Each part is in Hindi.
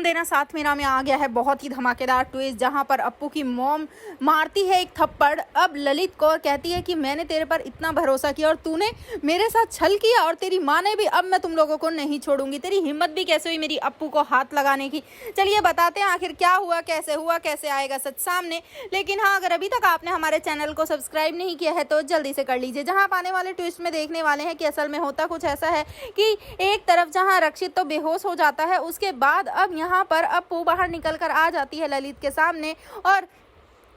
देना साथ मेरा में आ गया है बहुत ही धमाकेदार ट्विस्ट, जहां पर अप्पू की मॉम मारती है एक थप्पड़ अब ललित को और कहती है कि मैंने तेरे पर इतना भरोसा किया और तूने मेरे साथ छल किया और तेरी माँ ने भी, अब मैं तुम लोगों को नहीं छोड़ूंगी। तेरी हिम्मत भी कैसे हुई मेरी अप्पू को हाथ लगाने की। चलिए बताते हैं आखिर क्या हुआ, कैसे आएगा सच सामने। लेकिन हाँ, अगर अभी तक आपने हमारे चैनल को सब्सक्राइब नहीं किया है तो जल्दी से कर लीजिए। जहाँ आप आने वाले ट्विस्ट में देखने वाले हैं कि असल में होता कुछ ऐसा है कि एक तरफ जहाँ रक्षित तो बेहोश हो जाता है, उसके बाद अब यहाँ पर अप्पू बाहर निकल कर आ जाती है ललित के सामने और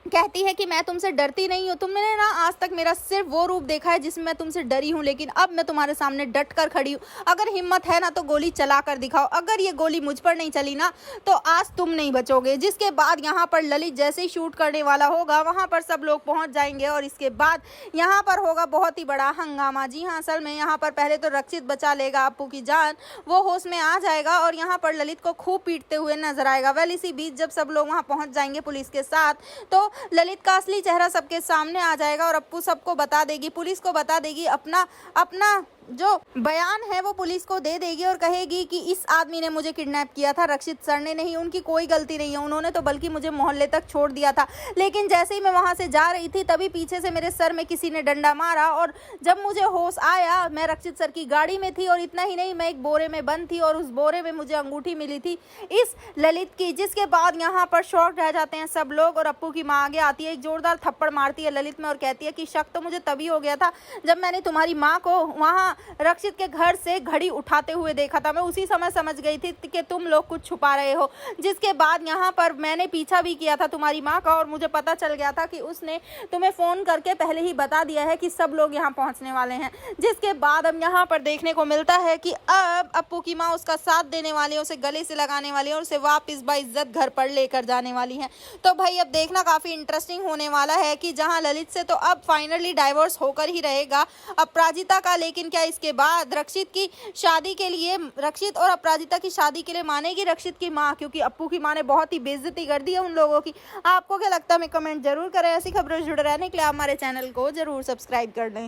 कहती है कि मैं तुमसे डरती नहीं हूँ। तुमने ना आज तक मेरा सिर्फ वो रूप देखा है जिसमें मैं तुमसे डरी हूँ, लेकिन अब मैं तुम्हारे सामने डट कर खड़ी हूँ। अगर हिम्मत है ना तो गोली चला कर दिखाओ। अगर ये गोली मुझ पर नहीं चली ना तो आज तुम नहीं बचोगे। जिसके बाद यहाँ पर ललित जैसे ही शूट करने वाला होगा वहाँ पर सब लोग पहुँच जाएंगे और इसके बाद यहाँ पर होगा बहुत ही बड़ा हंगामा। जी हाँ, असल में यहाँ पर पहले तो रक्षित बचा लेगा अप्पू की जान, वो होश में आ जाएगा और यहाँ पर ललित को खूब पीटते हुए नजर आएगा। वेल, इसी बीच जब सब लोग वहाँ पहुँच जाएंगे पुलिस के साथ तो ललित का असली चेहरा सबके सामने आ जाएगा और अप्पू सबको बता देगी, पुलिस को बता देगी, अपना जो बयान है वो पुलिस को दे देगी और कहेगी कि इस आदमी ने मुझे किडनैप किया था, रक्षित सर ने नहीं, उनकी कोई गलती नहीं है, उन्होंने तो बल्कि मुझे मोहल्ले तक छोड़ दिया था। लेकिन जैसे ही मैं वहां से जा रही थी तभी पीछे से मेरे सर में किसी ने डंडा मारा और जब मुझे होश आया मैं रक्षित सर की गाड़ी में थी और इतना ही नहीं, मैं एक बोरे में बंद थी और उस बोरे में मुझे अंगूठी मिली थी इस ललित की। जिसके बाद यहाँ पर शॉक रह जाते हैं सब लोग और अप्पू की माँ आगे आती है, एक जोरदार थप्पड़ मारती है ललित में और कहती है कि शक तो मुझे तभी हो गया था जब मैंने तुम्हारी माँ को वहाँ रक्षित के घर से घड़ी उठाते हुए देखा था। मैं उसी समय समझ गई थी कि तुम लोग कुछ छुपा रहे हो। जिसके बाद यहाँ पर मैंने पीछा भी किया था तुम्हारी माँ का और मुझे पता चल गया था कि उसने तुम्हें फोन करके पहले ही बता दिया है कि सब लोग यहाँ पहुँचने वाले हैं। जिसके बाद अब यहाँ पर देखने को मिलता है कि अब अप्पू की माँ उसका साथ देने वाली है, उसे गले से लगाने वाली है और उसे वापस बाइज्जत घर पर लेकर जाने वाली है। तो भाई अब देखना काफी इंटरेस्टिंग होने वाला है कि जहाँ ललित से तो अब फाइनली डाइवोर्स होकर ही रहेगा अपराजिता का, लेकिन क्या इसके बाद रक्षित की शादी के लिए, रक्षित और अपराजिता की शादी के लिए मानेगी रक्षित की मां, क्योंकि अप्पू की मां ने बहुत ही बेइज्जती कर दी है उन लोगों की। आपको क्या लगता है, हमें कमेंट जरूर करें। ऐसी खबरों से जुड़े रहने के लिए आप हमारे चैनल को जरूर सब्सक्राइब कर लें।